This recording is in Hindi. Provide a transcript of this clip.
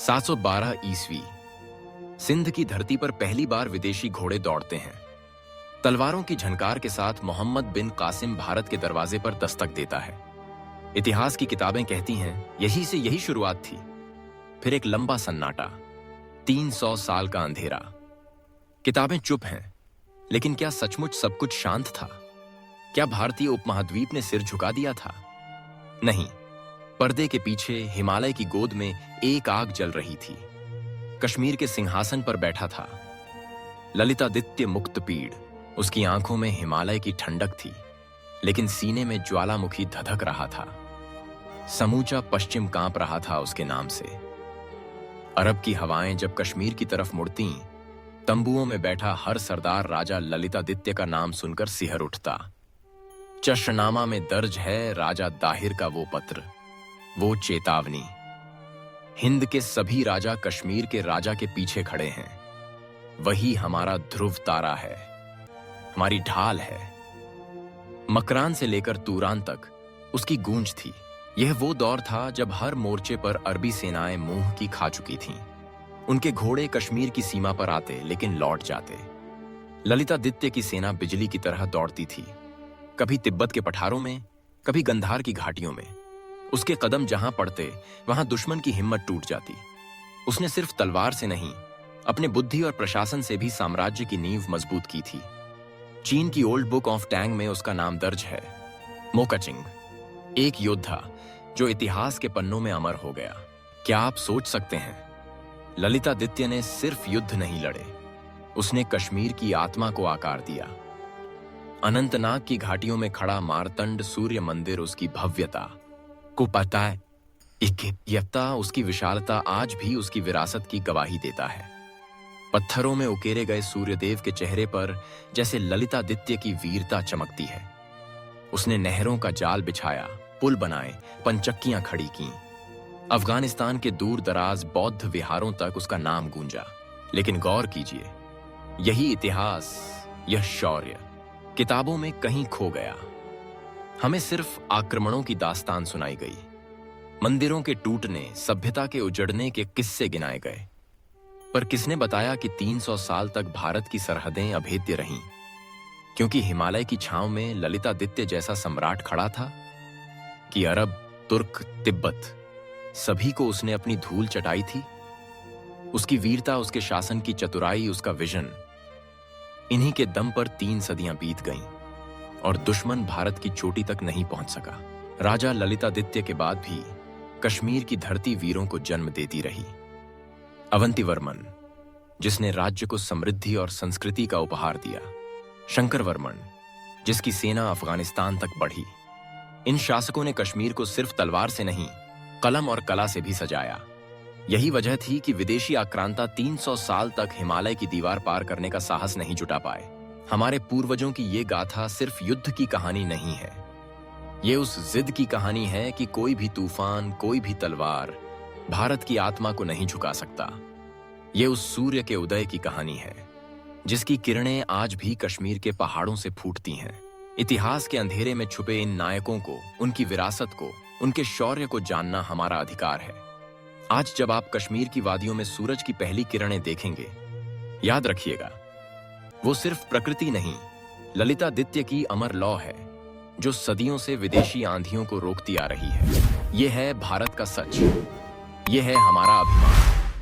712 ईस्वी सिंध की धरती पर पहली बार विदेशी घोड़े दौड़ते हैं। तलवारों की झनकार के साथ मोहम्मद बिन कासिम भारत के दरवाजे पर दस्तक देता है। इतिहास की किताबें कहती हैं यही से यही शुरुआत थी। फिर एक लंबा सन्नाटा, 300 साल का अंधेरा। किताबें चुप हैं, लेकिन क्या सचमुच सब कुछ शांत था? क्या भारतीय उपमहाद्वीप ने सिर झुका दिया था? नहीं, पर्दे के पीछे हिमालय की गोद में एक आग जल रही थी। कश्मीर के सिंहासन पर बैठा था ललितादित्य मुक्तपीड़। उसकी आंखों में हिमालय की ठंडक थी, लेकिन सीने में ज्वालामुखी धधक रहा था। समूचा पश्चिम कांप रहा था उसके नाम से। अरब की हवाएं जब कश्मीर की तरफ मुड़तीं, तंबुओं में बैठा हर सरदार राजा ललितादित्य का नाम सुनकर सिहर उठता। चश्रनामा में दर्ज है राजा दाहिर का वो पत्र, वो चेतावनी। हिंद के सभी राजा कश्मीर के राजा के पीछे खड़े हैं। वही हमारा ध्रुव तारा है, हमारी ढाल है। मकरान से लेकर तूरान तक उसकी गूंज थी। यह वो दौर था जब हर मोर्चे पर अरबी सेनाएं मुंह की खा चुकी थीं। उनके घोड़े कश्मीर की सीमा पर आते लेकिन लौट जाते। ललितादित्य की सेना बिजली की तरह दौड़ती थी, कभी तिब्बत के पठारों में, कभी गंधार की घाटियों में। उसके कदम जहां पड़ते वहां दुश्मन की हिम्मत टूट जाती। उसने सिर्फ तलवार से नहीं, अपने बुद्धि और प्रशासन से भी साम्राज्य की नींव मजबूत की थी। चीन की ओल्ड बुक ऑफ टैंग में उसका नाम दर्ज है, मोकाचिंग, एक योद्धा जो इतिहास के पन्नों में अमर हो गया। क्या आप सोच सकते हैं, ललितादित्य ने सिर्फ युद्ध नहीं लड़े, उसने कश्मीर की आत्मा को आकार दिया। अनंतनाग की घाटियों में खड़ा मारतंड सूर्य मंदिर उसकी भव्यता को पता है। यत्ता उसकी विशालता आज भी उसकी विरासत की गवाही देता है। पत्थरों में उकेरे गए सूर्यदेव के चेहरे पर जैसे ललितादित्य की वीरता चमकती है। उसने नहरों का जाल बिछाया, पुल बनाए, पंचक्कियां खड़ी कीं। अफगानिस्तान के दूर दराज बौद्ध विहारों तक उसका नाम गूंजा। लेकिन गौर कीजिए, यही इतिहास, यह शौर्य किताबों में कहीं खो गया। हमें सिर्फ आक्रमणों की दास्तान सुनाई गई, मंदिरों के टूटने, सभ्यता के उजड़ने के किस्से गिनाए गए। पर किसने बताया कि 300 साल तक भारत की सरहदें अभेद्य रहीं, क्योंकि हिमालय की छांव में ललितादित्य जैसा सम्राट खड़ा था? कि अरब, तुर्क, तिब्बत सभी को उसने अपनी धूल चटाई थी? उसकी वीरता, उसके शासन की चतुराई, उसका विजन, इन्हीं के दम पर 3 सदियां बीत गईं और दुश्मन भारत की चोटी तक नहीं पहुंच सका। राजा ललितादित्य के बाद भी कश्मीर की धरती वीरों को जन्म देती रही। अवंतिवर्मन, जिसने राज्य को समृद्धि और संस्कृति का उपहार दिया। शंकरवर्मन, जिसकी सेना अफगानिस्तान तक बढ़ी। इन शासकों ने कश्मीर को सिर्फ तलवार से नहीं, कलम और कला से भी सजाया। यही वजह थी कि विदेशी आक्रांता 300 साल तक हिमालय की दीवार पार करने का साहस नहीं जुटा पाए। हमारे पूर्वजों की ये गाथा सिर्फ युद्ध की कहानी नहीं है, ये उस जिद की कहानी है कि कोई भी तूफान, कोई भी तलवार भारत की आत्मा को नहीं झुका सकता। ये उस सूर्य के उदय की कहानी है, जिसकी किरणें आज भी कश्मीर के पहाड़ों से फूटती हैं। इतिहास के अंधेरे में छुपे इन नायकों को, उनकी विरासत को, उनके शौर्य को जानना हमारा अधिकार है। आज जब आप कश्मीर की वादियों में सूरज की पहली किरणें देखेंगे, याद रखिएगा, वो सिर्फ प्रकृति नहीं, ललितादित्य की अमर लौ है, जो सदियों से विदेशी आंधियों को रोकती आ रही है। ये है भारत का सच, ये है हमारा अभिमान।